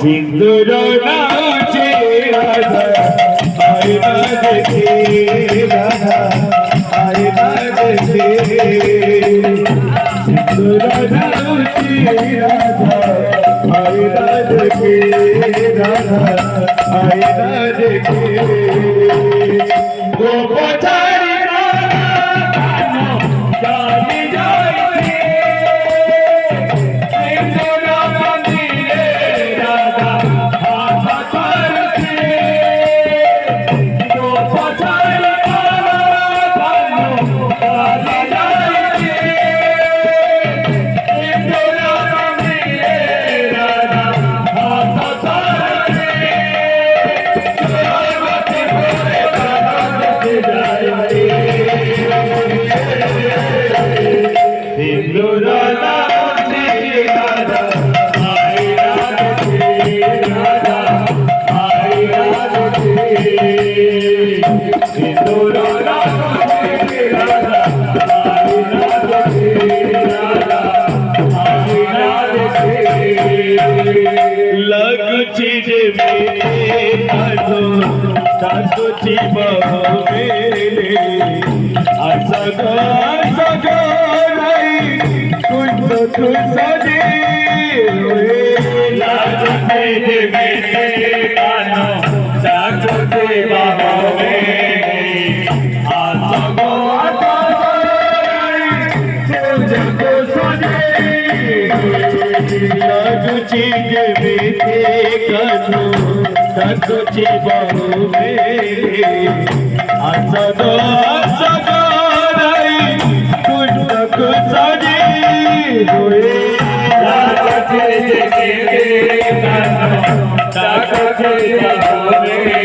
सिंदूर नाचे राधा आए नाचे राधा आए नाचे सिंदूर नाचे राधा आए नाचे राधा आए नाचे गोपचारी तुझी बहुमेले असं नाही कुछ तुझे लागते मेरे कानों तुझे बहुमेले असं तुझको सजे तुझी मेरे कानों तुझी बहुमेले असं नाही कुछ सजे लागते मेरे कानों तुझे बहुमेले